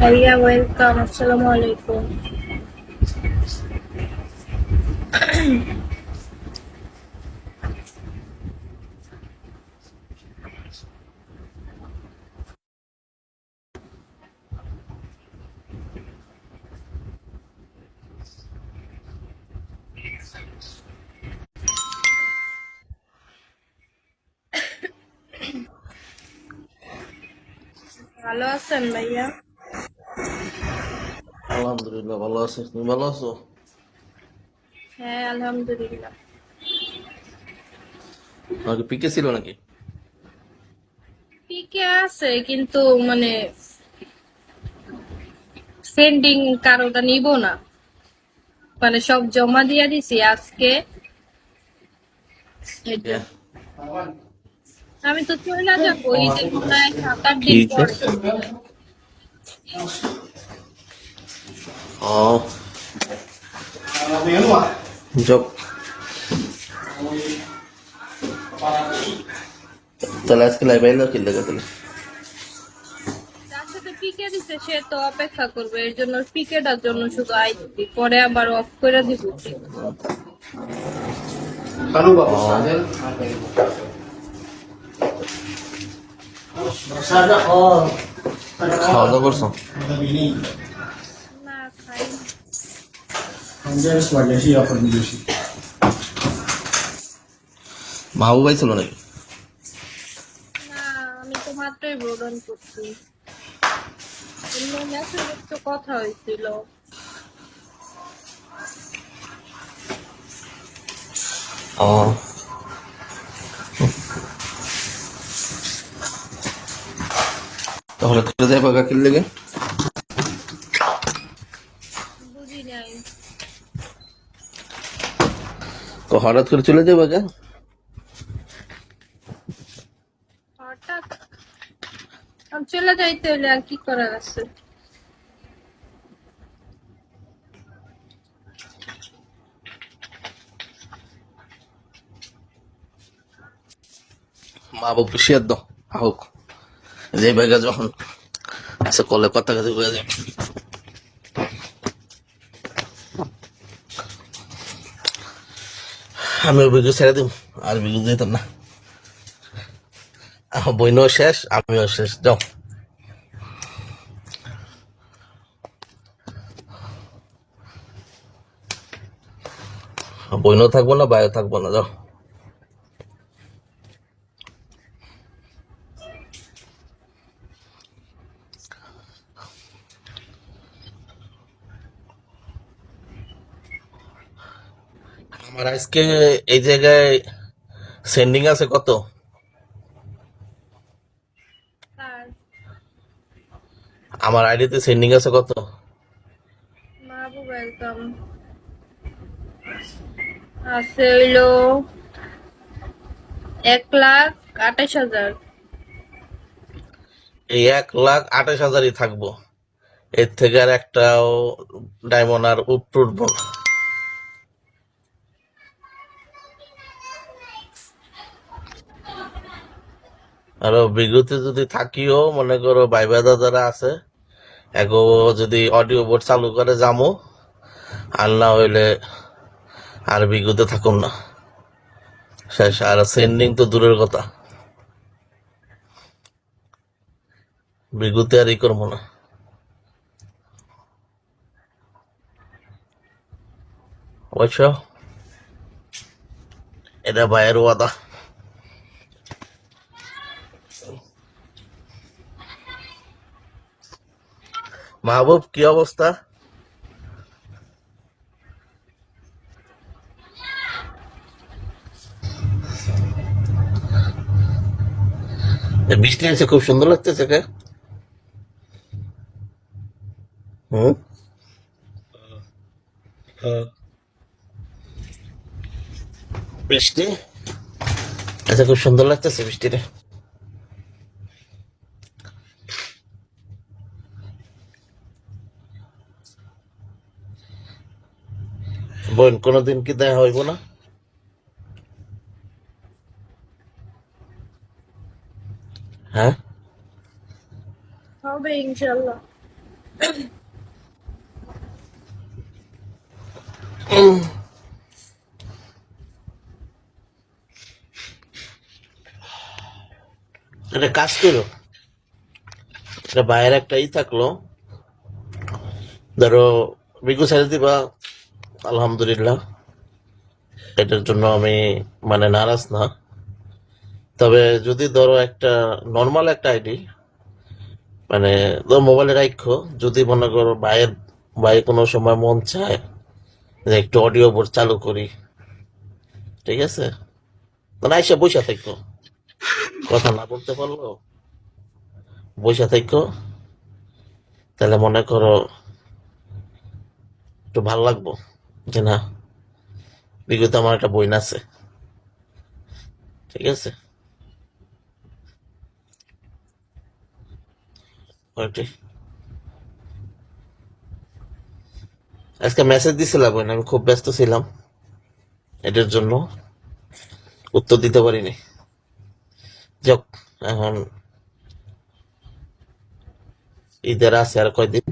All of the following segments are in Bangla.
ভাইয়া ওয়েলকাম, আসসালামু আলাইকুম। ভালো আছেন ভাইয়া? আলহামদুলিল্লাহ ভালো আছি। তুমি ভালো আছো? হ্যাঁ, আলহামদুলিল্লাহ। আগে পিকে ছিল নাকি? পিকে আছে কিন্তু মানে সেন্ডিং কারোটা নিব না, মানে সব জমা দিয়ে দিছি আজকে। এর কে? জন্য আমি তো চলে যাবো ঈদের প্রায় 7-8 দিন ঠিক পরে। আছে। ও যাক, তাহলে আজকে লাইভ আইলো কি লেগে তাহলে? যার সাথে পিকে দিছে সে তো অপেক্ষা করবে, এর জন্য পিকেটার জন্য শুধু আইছি, পরে আবার অফ করে দিব। খাওয়া দাওয়া করছো? না, খাই। মাহবুব ভাই ছিল নাকি? না, আমি তো মাত্রই ভ্রমণ করছি। এমনি মেসেজে তো কথা হয়েছিল। ও তাহলে চলে যাবো কাকির লেগে? বুঝি নাই। তো হঠাৎ করে চলে যাবো কে? হঠাৎ আমি চলে যাইতে হলে আর কি করার আছে? মাহবুব শেয়ার দাও হোক, যে বেগা যখন আচ্ছা কলে কথা কাছে হয়ে যাবে। আমি ওই বিঘু ছেড়ে দিব, আর বিঘু যেতাম না। বইনও শেষ, আমিও শেষ, যাও। বইনও থাকবো না, বাইরে থাকবো না, যাও। আমার আজকে এই জায়গায় সেন্ডিং আছে কত? তার আমার আইডিতে সেন্ডিং আছে কত? মাহবুব ওয়েলকাম আছে হইলো 1,28,000। এই 1,28,000ই থাকবো, এর থেকে আর একটাও ডায়মন্ড আর উঠবো না। আরো বিগতে যদি থাকিও মনে করো ভাইবাদা যারা আছে এগো, যদি অডিও বোর্ড চালু করে যামো, আর না হইলে আর বিগতে থাকুম না, শেষ। আর সেন্ডিং তো দূরের কথা, বিগতে আর ই করবো না। অবশ্য এটা ভাইয়ের ওয়াদা। মাহবুব কি অবস্থা? বৃষ্টি আছে, খুব সুন্দর লাগতেছে কে? হুম। বৃষ্টি আচ্ছা, খুব সুন্দর লাগতেছে বৃষ্টিটা। বোন কোনোদিন কি দেখা হইব না? হ্যাঁ। হবে ইনশাল্লাহ। একটা কাজ করো, এটা বাইরের একটা থাকলো, ধরো বিকু ছেড়ে দিবা, আলহামদুলিল্লাহ, এটার জন্য আমি মানে নারাজ না। তবে যদি ধরো একটা নর্মাল একটা আইডি, মানে ধরো মোবাইলে রাখো, যদি মনে করো ভাই কোনো সময় মন চায় যে একটু অডিও বোর্ড চালু করি, ঠিক আছে, মানে আইসা বসে থাকো, কথা না বলতে পারলো বসে থাকো, তাহলে মনে করো একটু ভালো লাগবো যে না, বিগত আমার একটা বই আছে, ঠিক আছে, ওইটাই। আজকে মেসেজ দিছিলাম বোন, আমি খুব ব্যস্ত ছিলাম, এটার জন্য উত্তর দিতে পারিনি। যাক, এখন ঈদের আছে আর কয়দিন,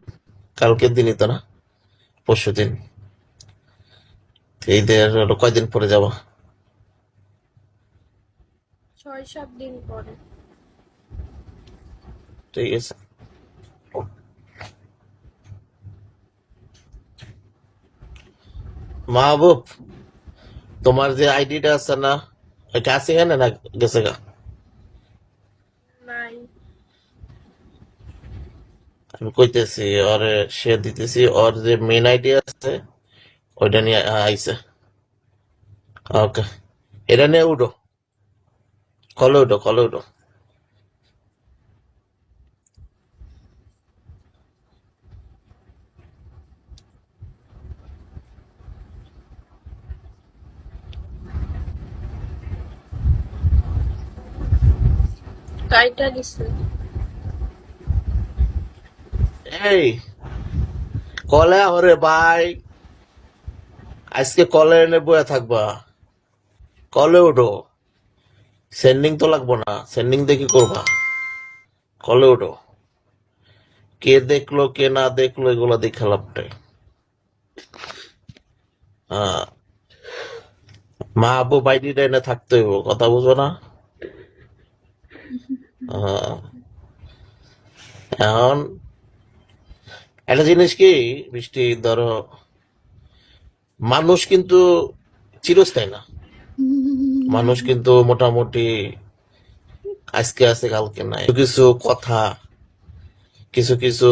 কালকের দিনই তো না, পরশু দিন, ঈদের হলো কয়দিন পরে যাবা? 6-7 দিন পরে। ঠিক আছে। মাহবুব, তোমার যে আইডিটা আছে না, এটা আছে এখানে না গেছে গা? নাই। আমি কইতেছি ওরে, সে দিতেছি, ওর যে মেন আইডি আছে ওইটা নিয়ে আইছে। ওকে, এটা নিয়ে উঠো, কলে উঠো, কলে উঠো। কাইটা দিছে। এই কলে ওরে ভাই, আজকে কলে এনে বয়ে থাকবা, কলে উঠো, সেন্ডিং তো লাগবো না, সেন্ডিং দিয়ে কি করবা, কলে উঠো। কে দেখলো কে না দেখলো এগুলা দেখে লাভটাই। হ্যাঁ, মা আবু বাইডিটা এনে থাকতে হইব, কথা বুঝো না? হ্যাঁ, এখন একটা জিনিস কি বৃষ্টি, ধরো মানুষ কিন্তু চিরস্থায়ী না, মানুষ কিন্তু মোটামুটি আজকে আছে কালকে নাই, কিছু কিছু কথা, কিছু কিছু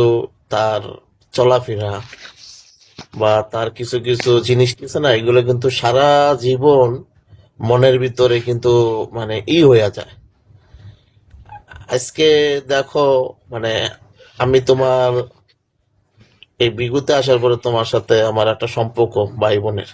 তার চলাফেরা বা তার কিছু কিছু জিনিস কিছু না, এগুলো কিন্তু সারা জীবন মনের ভিতরে কিন্তু মানে হইয়া যায়। আজকে দেখো, মানে আমি তোমার এই বিগুতে আসার পরে তোমার সাথে আমার একটা সম্পর্ক ভাই বোনের,